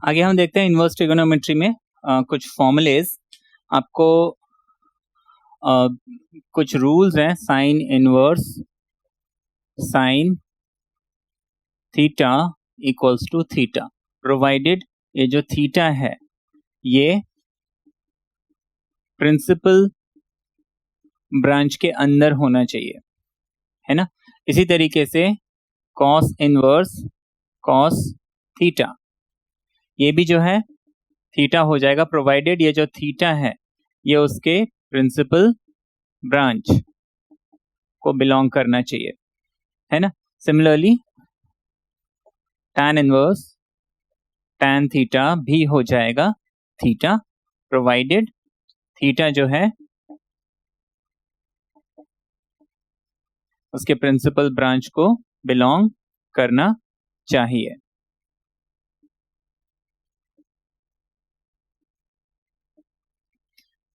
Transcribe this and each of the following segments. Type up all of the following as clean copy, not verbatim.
आगे हम देखते हैं इनवर्स ट्रिगोनोमेट्री में कुछ फॉर्मूलेज आपको कुछ रूल्स हैं sine inverse sine theta equals to theta provided ये जो थीटा है ये प्रिंसिपल ब्रांच के अंदर होना चाहिए, है ना। इसी तरीके से कॉस इनवर्स कॉस थीटा ये भी जो है थीटा हो जाएगा प्रोवाइडेड ये जो थीटा है ये उसके प्रिंसिपल ब्रांच को बिलोंग करना चाहिए, है ना। Similarly tan inverse tan theta भी हो जाएगा थीटा प्रोवाइडेड थीटा जो है उसके प्रिंसिपल ब्रांच को बिलोंग करना चाहिए।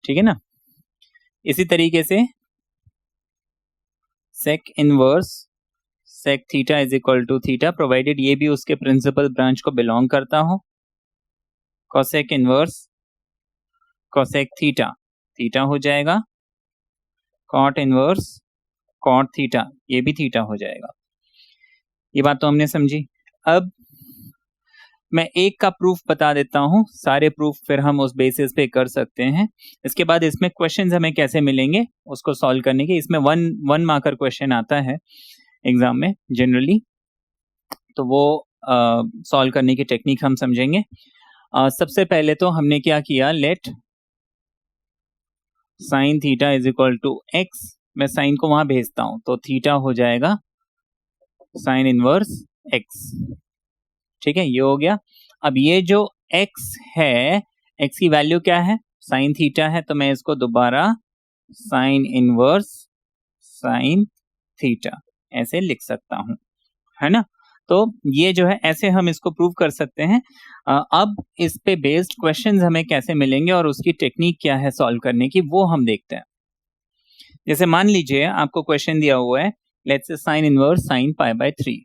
ठीक है ना। इसी तरीके से sec inverse sec theta is equal to theta provided ये भी उसके प्रिंसिपल ब्रांच को बिलोंग करता हो। cosec inverse cosec theta theta हो जाएगा। cot इनवर्स cot थीटा ये भी थीटा हो जाएगा। ये बात तो हमने समझी। अब मैं एक का प्रूफ बता देता हूं, सारे प्रूफ फिर हम उस बेसिस पे कर सकते हैं। इसके बाद इसमें क्वेश्चंस हमें कैसे मिलेंगे उसको सॉल्व करने के, इसमें वन मार्कर क्वेश्चन आता है एग्जाम में जनरली, तो वो सॉल्व करने की टेक्निक हम समझेंगे। सबसे पहले तो हमने क्या किया, let sine theta is equal to x, मैं साइन को वहां भेजता हूं तो थीटा हो जाएगा साइन इनवर्स एक्स। ठीक है, ये हो गया। अब ये जो x है, x की वैल्यू क्या है, साइन थीटा है, तो मैं इसको दोबारा साइन इनवर्स साइन थीटा ऐसे लिख सकता हूं, है ना। तो ये जो है ऐसे हम इसको प्रूव कर सकते हैं। अब इस पे बेस्ड क्वेश्चंस हमें कैसे मिलेंगे और उसकी टेक्निक क्या है सॉल्व करने की, वो हम देखते हैं। जैसे मान लीजिए आपको क्वेश्चन दिया हुआ है, let's say sign inverse sine pi by 3,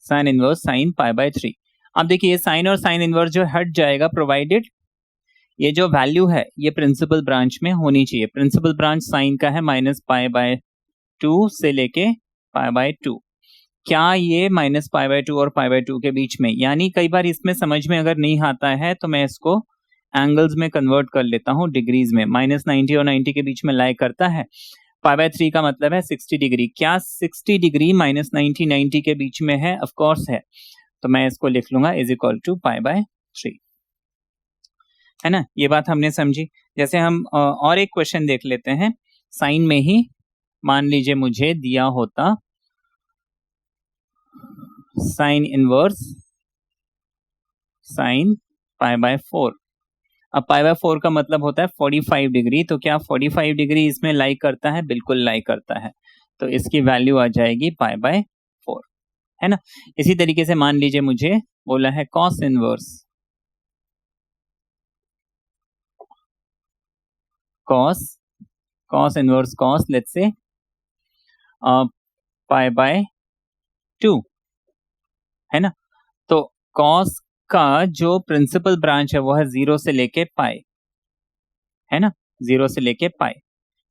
sign inverse sine pi by 3। अब देखिए साइन और साइन इनवर्स जो हट जाएगा प्रोवाइडेड ये जो वैल्यू है ये प्रिंसिपल ब्रांच में होनी चाहिए। प्रिंसिपल ब्रांच साइन का है माइनस पाई बाय 2 से लेके पाई बाय 2। क्या ये माइनस पाई बाय 2 और पाई बाय 2 के बीच में, यानी कई बार इसमें समझ में अगर नहीं आता है तो मैं इसको एंगल्स में कन्वर्ट कर लेता हूं डिग्रीज में। माइनस 90 और 90 के बीच में लाई करता है। पाई बाय 3 का मतलब है 60 डिग्री। क्या 60 डिग्री माइनस 90 के बीच में है? ऑफ कोर्स है। तो मैं इसको लिख लूंगा is equal to pi by 3, है ना। ये बात हमने समझी। जैसे हम और एक क्वेश्चन देख लेते हैं साइन में ही। मान लीजिए मुझे दिया होता sign inverse sine pi by 4। अब पाई बाय 4 का मतलब होता है 45 डिग्री। तो क्या 45 डिग्री इसमें लाई करता है? बिल्कुल लाई करता है। तो इसकी वैल्यू आ जाएगी पाई बाय 4, है ना। इसी तरीके से मान लीजिए मुझे बोला है cos inverse cos inverse cos let's say pi by 2, है ना। तो कॉस का जो प्रिंसिपल ब्रांच है वो है 0 से लेके पाई, है ना, 0 से लेके पाई,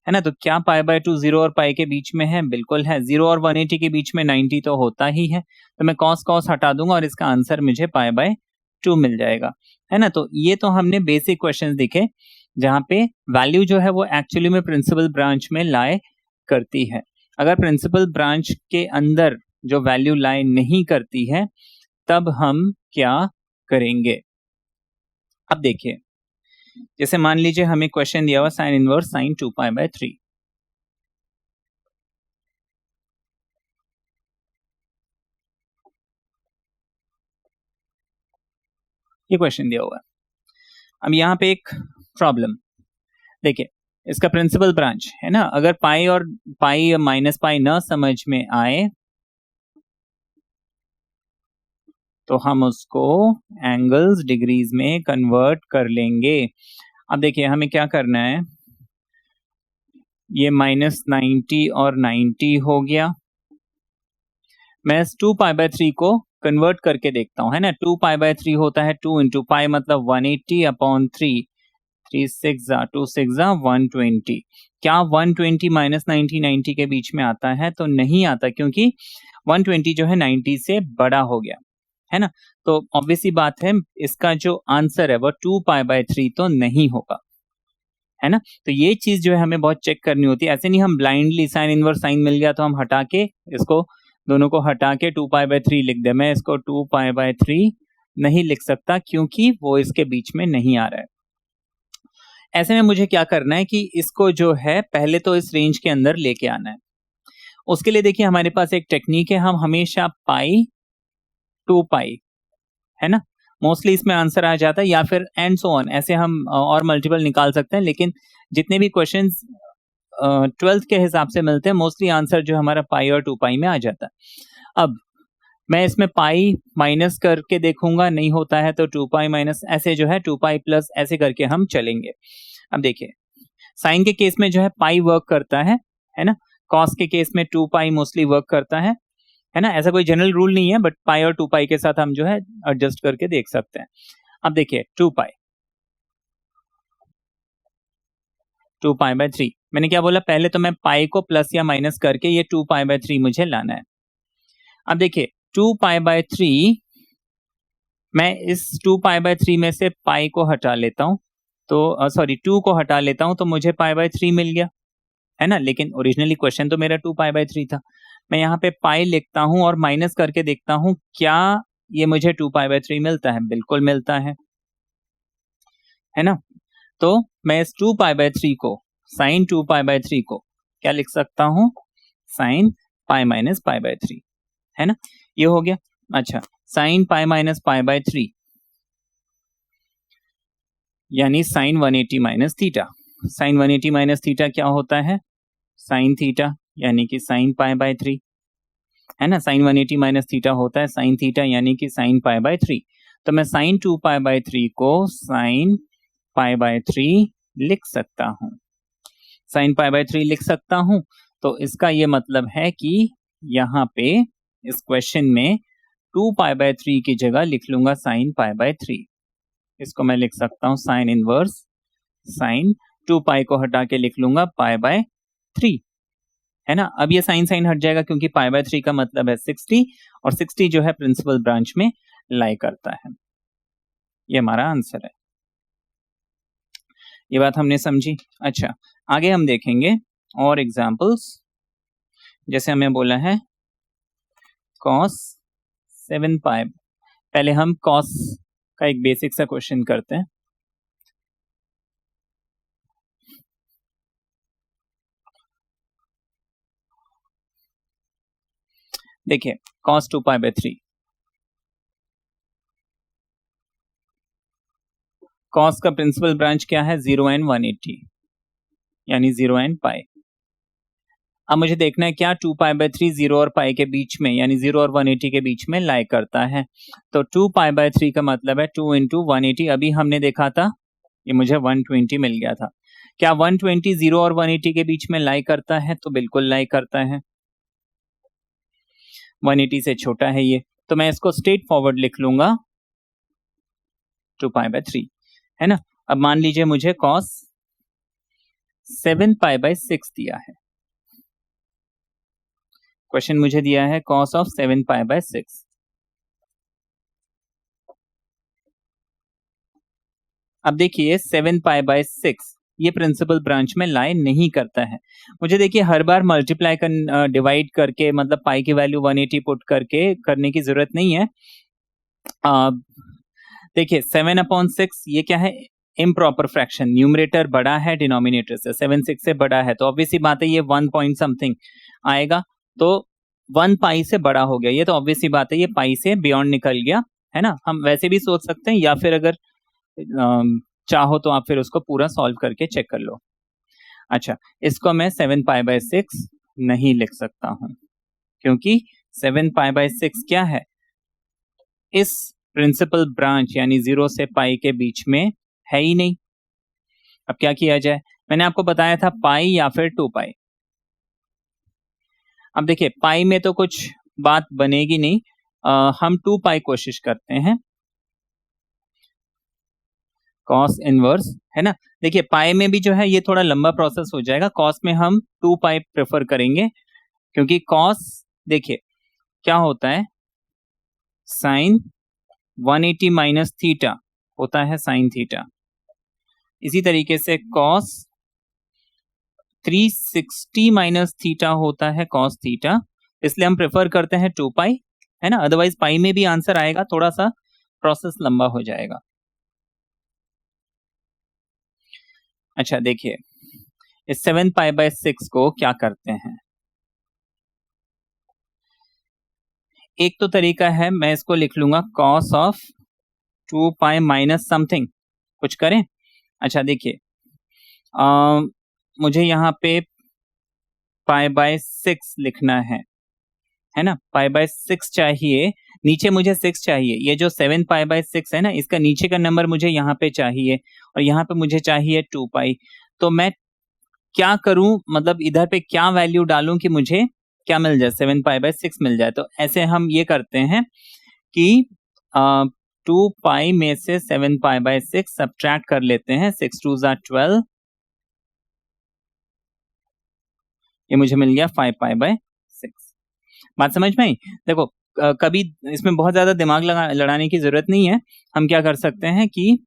है ना। तो क्या पाई बाय 2 0 और पाई के बीच में है? बिल्कुल है। 0 और 180 के बीच में 90 तो होता ही है। तो मैं कॉस कॉस हटा दूंगा और इसका आंसर मुझे पाई बाय 2 मिल जाएगा, है ना। तो ये तो हमने बेसिक क्वेश्चंस देखे जहां पे वैल्यू जो है वो एक्चुअली में प्रिंसिपल ब्रांच में लाई करती है। अगर प्रिंसिपल ब्रांच के अंदर जो वैल्यू लाई नहीं करती है तब हम क्या करेंगे? अब देखिए, जैसे मान लीजिए हमें क्वेश्चन दिया हुआ sign inverse sign 2 pi by 3। ये क्वेश्चन दिया हुआ है। अब यहाँ पे एक प्रॉब्लम देखिए, इसका प्रिंसिपल ब्रांच है ना, अगर पाई और पाई माइनस पाई ना समझ में आए तो हम उसको एंगल्स डिग्रीज में कन्वर्ट कर लेंगे। अब देखिए हमें क्या करना है, ये माइनस 90 और 90 हो गया। मैं इस 2π/3 को कन्वर्ट करके देखता हूँ, है ना। 2π/3 होता है 2 इंटू पाई मतलब 180/3, 3 6 2 6 120। क्या 120 माइनस 90 के बीच में आता है? तो नहीं आता, क्योंकि 120 जो है 90 से बड़ा हो गया, है ना। तो ऑब्वियस सी बात है, इसका जो आंसर है वो 2π/3 तो नहीं होगा, है ना। तो ये चीज जो है हमें बहुत चेक करनी होती है। ऐसे नहीं हम ब्लाइंडली साइन इनवर्स साइन मिल गया तो हम हटा के इसको दोनों को हटा के 2π/3 लिख दे। मैं इसको 2π/3 नहीं लिख सकता, क्योंकि वो इसके बीच में नहीं आ रहा है। ऐसे में मुझे क्या करना है कि इसको जो है पहले तो इस रेंज के अंदर लेके आना है। उसके लिए देखिए हमारे पास एक टेक्निक है, हम हमेशा पाई 2π, है ना, मोस्टली इसमें आंसर आ जाता है, या फिर एंड सो ऑन, ऐसे हम और मल्टीपल निकाल सकते हैं। लेकिन जितने भी क्वेश्चंस 12th के हिसाब से मिलते हैं, मोस्टली आंसर जो हमारा पाई और 2π में आ जाता है। अब मैं इसमें पाई माइनस करके देखूंगा, नहीं होता है तो 2π माइनस, ऐसे जो है 2π प्लस, ऐसे करके हम चलेंगे। अब देखिए साइन के केस में जो है पाई वर्क करता है ना। कॉस के केस में 2π मोस्टली वर्क करता है ना। ऐसा कोई जनरल रूल नहीं है, बट पाई और 2π के साथ हम जो है एडजस्ट करके देख सकते हैं। अब देखिए 2π/3, मैंने क्या बोला, पहले तो मैं पाई को प्लस या माइनस करके ये 2π/3 मुझे लाना है। अब देखिए 2π/3, मैं इस 2π/3 में से पाई को हटा लेता हूं, तो सॉरी 2 को हटा लेता हूं, तो मुझे π/3 मिल गया, है ना। लेकिन ओरिजिनली क्वेश्चन तो मेरा 2π/3 था। मैं यहाँ पे पाई लिखता हूं और माइनस करके देखता हूं, क्या ये मुझे 2π/3 मिलता है? बिल्कुल मिलता है ना। तो मैं इस 2π/3 को, साइन 2π/3 को क्या लिख सकता हूं? साइन पाई माइनस π/3, है ना। ये हो गया। अच्छा, साइन पाई माइनस π/3 यानी sine 180 minus theta. Sine 180 minus theta क्या होता है? साइन थीटा, यानी कि साइन π/3, है ना। साइन 180 माइनस थीटा होता है साइन थीटा, यानी कि साइन π/3। तो मैं साइन 2π/3 को साइन π/3 लिख सकता हूं, साइन π/3 लिख सकता हूं। तो इसका ये मतलब है कि यहाँ पे इस क्वेश्चन में 2π/3 की जगह लिख लूंगा साइन π/3। इसको मैं लिख सकता हूं साइन इनवर्स साइन 2π को हटा के लिख लूंगा π/3, है ना। अब ये साइन साइन हट जाएगा, क्योंकि π/3 का मतलब है 60, और 60 जो है प्रिंसिपल ब्रांच में लाई करता है। ये हमारा आंसर है। ये बात हमने समझी। अच्छा, आगे हम देखेंगे और एग्जांपल्स। जैसे हमें बोला है cos 7π, पहले हम cos का एक बेसिक सा क्वेश्चन करते हैं। देखिए cos 2π/3, cos का प्रिंसिपल ब्रांच क्या है? 0 and 180, यानी 0 and π। अब मुझे देखना है क्या 2π/3 0 और π के बीच में, यानी 0 और 180 के बीच में लाई करता है। तो 2π/3 का मतलब है 2 इंटू 180। अभी हमने देखा था, ये मुझे 120 मिल गया था। क्या 120 0 और 180 के बीच में लाई करता है? तो बिल्कुल लाई करता है, 180 से छोटा है ये। तो मैं इसको स्ट्रेट फॉरवर्ड लिख लूंगा 2π/3, है ना। अब मान लीजिए मुझे cos 7π/6 दिया है। क्वेश्चन मुझे दिया है cos ऑफ 7π/6। अब देखिए 7π/6 ये प्रिंसिपल ब्रांच में लाई नहीं करता है। मुझे देखिए हर बार मल्टीप्लाई डिवाइड करके, मतलब पाई की वैल्यू 180 पुट करके करने की जरूरत नहीं है। देखिए 7/6 ये क्या है? Improper fraction. न्यूमरेटर बड़ा है डिनोमिनेटर से, 7 6 से बड़ा है, तो ऑब्वियस सी बात है ये 1 पॉइंट समथिंग आएगा। तो 1 पाई से बड़ा हो गया, ये तो ऑब्वियस सी बात है, ये पाई से बियॉन्ड निकल गया, है ना। हम वैसे भी सोच सकते हैं, या फिर अगर चाहो तो आप फिर उसको पूरा सॉल्व करके चेक कर लो। अच्छा, इसको मैं 7π/6 नहीं लिख सकता हूं, क्योंकि 7π/6 क्या है? इस प्रिंसिपल ब्रांच यानी 0 से पाई के बीच में है ही नहीं। अब क्या किया जाए? मैंने आपको बताया था पाई या फिर 2π। अब देखिए पाई में तो कुछ बात बनेगी नहीं। हम 2 पाई कोशिश करते हैं, कॉस इनवर्स, है ना। देखिए पाई में भी जो है ये थोड़ा लंबा प्रोसेस हो जाएगा, कॉस में हम 2 पाई प्रेफर करेंगे, क्योंकि कॉस देखिए क्या होता है, साइन 180 माइनस थीटा होता है साइन थीटा, इसी तरीके से कॉस 360 माइनस थीटा होता है कॉस थीटा, इसलिए हम प्रेफर करते हैं 2 पाई, है ना। अदरवाइज पाई में भी आंसर आएगा, थोड़ा सा प्रोसेस लंबा हो जाएगा। अच्छा देखिए इस 7 पाई बाय 6 को क्या करते हैं, एक तो तरीका है, मैं इसको लिख लूंगा cos of 2 pi minus something, कुछ करें। अच्छा देखिए मुझे यहाँ पे पाई बाय 6 लिखना है ना, पाई बाय 6 चाहिए, नीचे मुझे 6 चाहिए, ये जो 7 पाई बाय 6 है ना, इसका नीचे का नंबर मुझे यहाँ पे चाहिए, और यहाँ पे मुझे चाहिए 2 पाई। तो मैं क्या करूं, मतलब इधर पे क्या वैल्यू डालूं कि मुझे क्या मिल जाए, 7 पाई बाय 6 मिल जाए। तो ऐसे हम ये करते हैं कि 2 पाई में से 7 पाई बाय 6 सब्ट्रैक्ट कर लेते हैं, 6 2 ज़ा 12, ये मुझे मिल गया 5 पाई बाय 6। बात समझ में आई? देखो कभी इसमें बहुत ज्यादा दिमाग लड़ाने की जरूरत नहीं है, हम क्या कर सकते हैं कि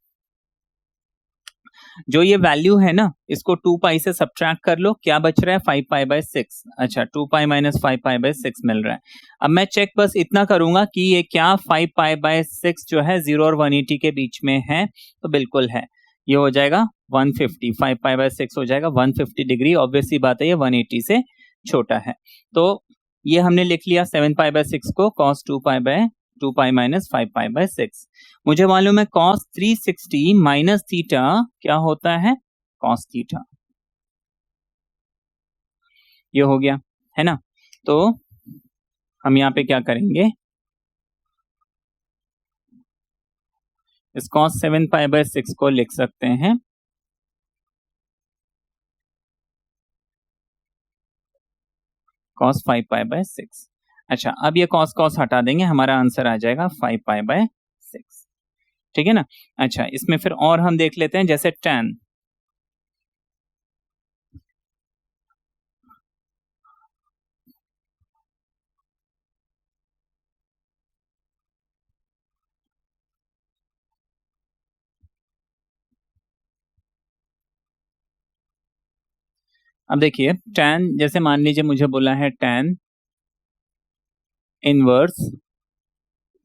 जो ये वैल्यू है ना, इसको 2 पाई से सब्ट्रैक्ट कर लो, क्या बच रहा है 5 पाई बाय 6। अच्छा 2 पाई माइनस 5 पाई बाय 6 मिल रहा है। अब मैं चेक बस इतना करूंगा कि ये क्या 5 पाई बाय 6 जो है 0 और 180 के बीच में है, तो बिल्कुल है, ये हो जाएगा 150, 5 पाई बाय 6 हो जाएगा 150 डिग्री, ऑब्वियस सी बात है ये 180 से छोटा है। तो ये हमने लिख लिया 7 पाई बाय 6 को cos 2 pi minus 5 pi by 6। मुझे मालूम है cos 360 माइनस थीटा क्या होता है, cos थीटा, ये हो गया, है ना। तो हम यहाँ पे क्या करेंगे, इस cos 7 पाई बाय 6 को लिख सकते हैं cos 5 पाई बाय 6। अच्छा अब ये cos हटा देंगे, हमारा आंसर आ जाएगा 5 पाई बाय 6, ठीक है ना। अच्छा इसमें फिर और हम देख लेते हैं, जैसे tan, अब देखिए tan, जैसे मान लीजिए मुझे बोला है tan inverse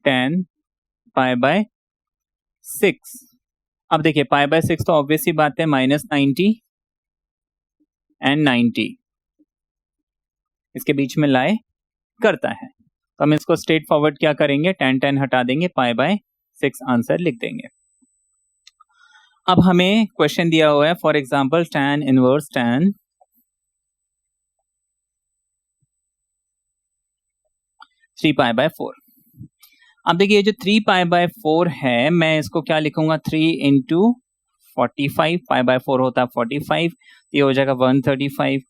tan pi by 6। अब देखिए पाई बाय 6 तो ऑब्वियस ही बात है -90 एंड 90 इसके बीच में लाई करता है, तो हम इसको स्ट्रेट फॉरवर्ड क्या करेंगे, tan हटा देंगे, पाई बाय 6 आंसर लिख देंगे। अब हमें क्वेश्चन दिया हुआ है, for example tan inverse tan 3 pi by 4। अब देखिए जो 3 पाई बाय 4 है, मैं इसको क्या लिखूंगा, 3 इंटू 45, पाई बाय 4 होता है 45, ये हो जाएगा 135।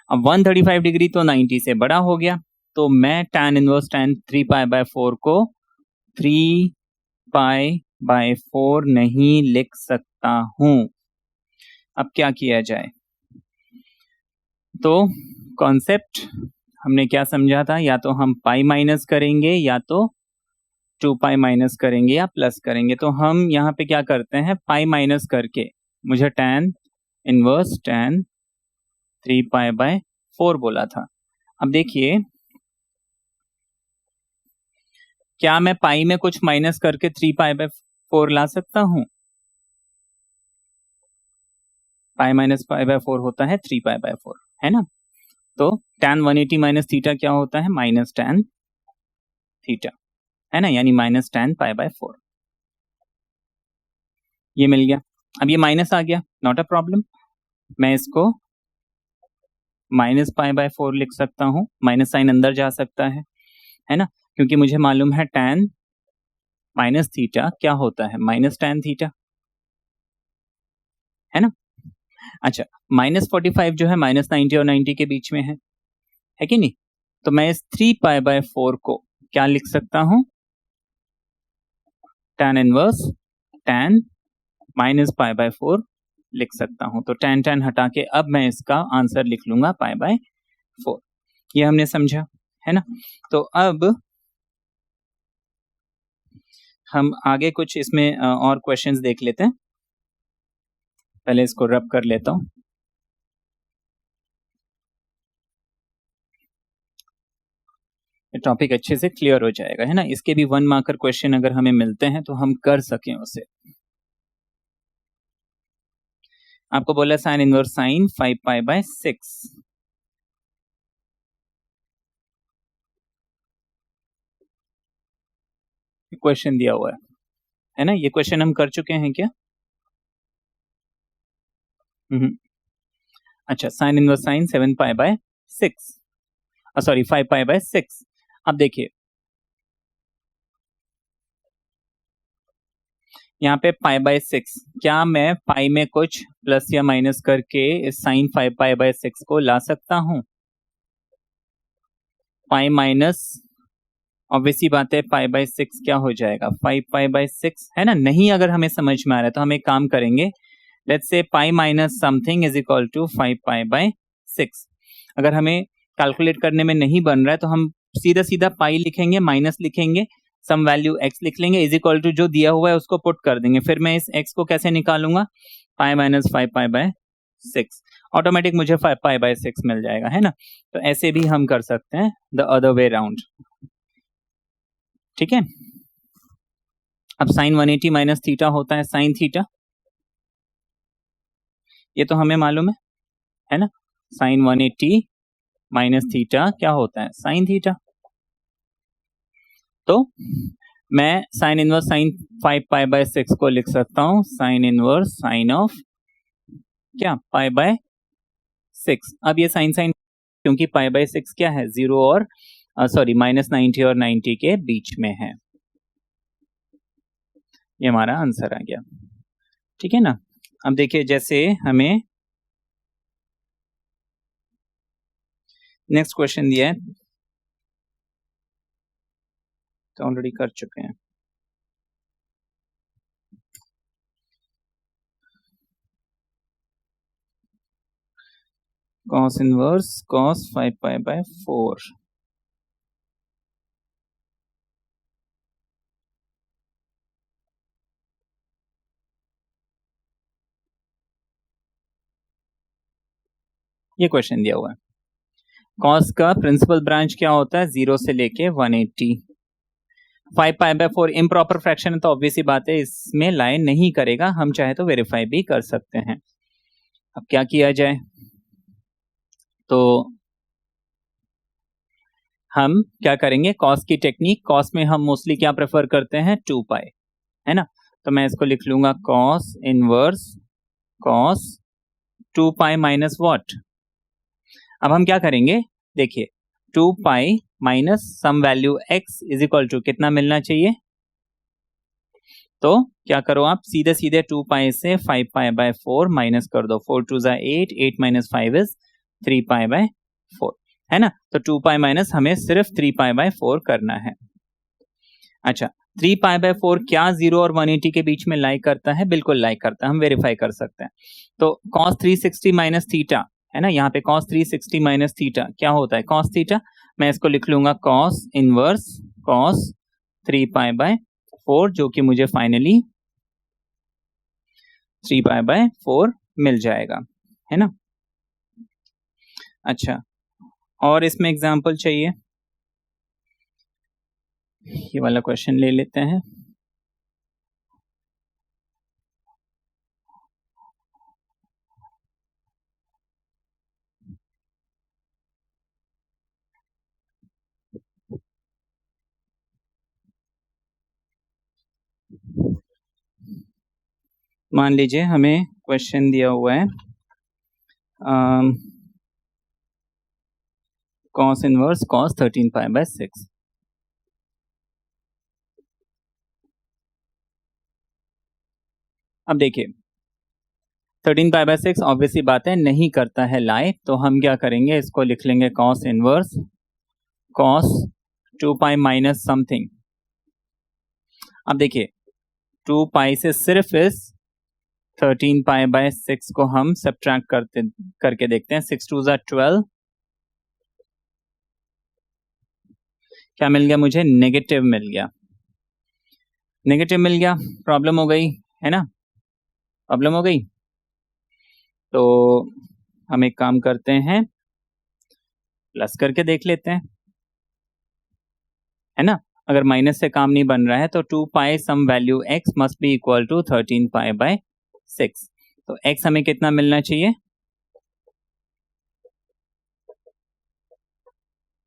अब 135 डिग्री तो 90 से बड़ा हो गया, तो मैं tan inverse tan 3 pi by 4 को 3 पाई बाय 4 नहीं लिख सकता हूं। अब क्या किया जाए, तो कॉन्सेप्ट हमने क्या समझा था, या तो हम पाई माइनस करेंगे, या तो 2 पाई माइनस करेंगे, या प्लस करेंगे। तो हम यहाँ पे क्या करते हैं, पाई माइनस करके मुझे tan inverse tan 3 pi by 4 बोला था। अब देखिए क्या मैं पाई में कुछ माइनस करके 3 पाई बाय 4 ला सकता हूं, पाई माइनस पाई बाय 4 होता है 3 पाई बाय 4, है ना। तो tan 180 माइनस थीटा क्या होता है, माइनस tan थीटा, है ना, यानी माइनस tan पाई बाय 4, ये मिल गया। अब ये माइनस आ गया, नॉट अ प्रॉब्लम, मैं इसको माइनस पाई बाय 4 लिख सकता हूं, माइनस साइन अंदर जा सकता है ना, क्योंकि मुझे मालूम है tan माइनस थीटा क्या होता है, माइनस tan थीटा, है ना। अच्छा -45 जो है -90 और 90 के बीच में है कि नहीं, तो मैं इस 3π/4 को क्या लिख सकता हूं, tan इनवर्स tan -π/4 लिख सकता हूं। तो tan हटा के अब मैं इसका आंसर लिख लूंगा π/4। ये हमने समझा है ना। तो अब हम आगे कुछ इसमें और क्वेश्चंस देख लेते हैं। पहले इसको रब कर लेता हूं। टॉपिक अच्छे से क्लियर हो जाएगा, है ना। इसके भी 1 मार्कर क्वेश्चन अगर हमें मिलते हैं तो हम कर सकें उसे। आपको बोला साइन इनवर्स साइन 5π/6। क्वेश्चन दिया हुआ है ना। ये क्वेश्चन हम कर चुके हैं क्या? अच्छा, साइन इनवर्स साइन 7π/6, सॉरी 5π/6। अब देखिए यहाँ पे π/6, क्या मैं पाई में कुछ प्लस या माइनस करके इस साइन 5π/6 को ला सकता हूं? पाई माइनस, ऑब्वियसली बात है, π/6 क्या हो जाएगा, 5π/6 है ना। नहीं अगर हमें समझ में आ रहा है तो हम एक काम करेंगे, let's say pi minus something is equal to 5π/6। अगर हमें कैलकुलेट करने में नहीं बन रहा है तो हम सीधा सीधा पाई लिखेंगे, माइनस लिखेंगे, सम वैल्यू x लिख लेंगे, इज इक्वल टू जो दिया हुआ है उसको पुट कर देंगे। फिर मैं इस x को कैसे निकालूंगा, पाई माइनस 5π/6, ऑटोमेटिक मुझे 5π/6 मिल जाएगा, है ना। तो ऐसे भी हम कर सकते हैं, द अदर वे राउंड, ठीक है। अब साइन 180 माइनस थीटा होता है साइन थीटा, ये तो हमें मालूम है ना। साइन 180 माइनस थीटा क्या होता है, साइन थीटा। तो मैं साइन इनवर्स साइन 5π/6 को लिख सकता हूं साइन इनवर्स साइन ऑफ क्या, π/6। अब ये साइन साइन, क्योंकि π/6 क्या है, 0 और सॉरी -90 और 90 के बीच में है। ये हमारा आंसर आ गया, ठीक है ना। अब देखिए जैसे हमें नेक्स्ट क्वेश्चन दिया है, तो ऑलरेडी कर चुके हैं। cos inverse cos 5π/4। ये क्वेश्चन दिया हुआ है। cos का प्रिंसिपल ब्रांच क्या होता है, 0 से लेके 180। 5π/4 इम्प्रॉपर फ्रैक्शन है तो ऑब्वियसली बात है इसमें लाई नहीं करेगा, हम चाहे तो वेरीफाई भी कर सकते हैं। अब क्या किया जाए, तो हम क्या करेंगे, cos की टेक्निक, cos में हम मोस्टली क्या प्रेफर करते हैं, 2π, है ना। तो मैं इसको लिख लूंगा cos inverse cos 2π minus what. अब हम क्या करेंगे, देखिए 2π minus some value x is equal to कितना मिलना चाहिए, तो क्या करो आप सीधे सीधे 2π से 5π/4 माइनस कर दो, 4 2 8, 8 माइनस 5 इज 3π/4, है ना। तो 2π माइनस हमें सिर्फ 3π/4 करना है। अच्छा, 3π/4 क्या 0 और 180 के बीच में लाई करता है, बिल्कुल लाई करता है, हम वेरीफाई कर सकते हैं। तो cos 360 माइनस थीटा, है ना, यहाँ पे cos 360 माइनस थीटा क्या होता है, cos थीटा। मैं इसको लिख लूंगा cos इनवर्स cos 3π/4, जो कि मुझे फाइनली 3π/4 मिल जाएगा, है ना। अच्छा, और इसमें एग्जाम्पल चाहिए, ये वाला क्वेश्चन ले लेते हैं। मान लीजिए हमें क्वेश्चन दिया हुआ है cos इनवर्स cos 13π/6। अब देखिए 13π/6 ऑब्वियसली बात है नहीं करता है लाई, तो हम क्या करेंगे, इसको लिख लेंगे cos इनवर्स कॉस 2 पाई माइनस समथिंग। अब देखिए 2 पाई से सिर्फ इस 13 पाई बाय 6 को हम सब्ट्रैक्ट करके देखते हैं। 6 2 12, क्या मिल गया मुझे? नेगेटिव मिल गया। नेगेटिव मिल गया, प्रॉब्लम हो गई है ना, प्रॉब्लम हो गई। तो हम एक काम करते हैं, प्लस करके देख लेते हैं, है ना। अगर माइनस से काम नहीं बन रहा है तो 2 pi some value x must be equal to 13 pi by 6। तो x हमें कितना मिलना चाहिए?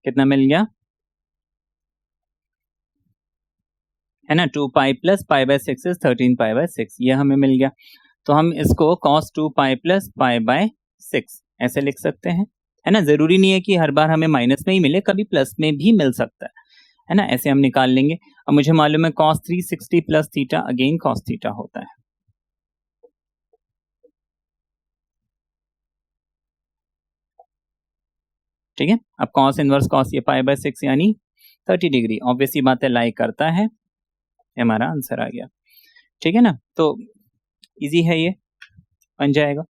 कितना मिल गया? है ना, 2 pi plus pi by 6 is 13 pi by 6, ये हमें मिल गया। तो हम इसको cos 2 pi plus pi by 6 ऐसे लिख सकते हैं, है ना। जरूरी नहीं है कि हर बार हमें माइनस में ही मिले, कभी प्लस में भी मिल सकता है ना। ऐसे हम निकाल लेंगे। अब मुझे मालूम है cos 360 plus theta again cos theta होता है। ठीक है, अब cos इनवर्स cos ये पाई बाय 6 यानी 30 डिग्री, ऑब्वियसली बात है लाई करता है, हमारा आंसर आ गया। ठीक है ना, तो इजी है, ये बन जाएगा।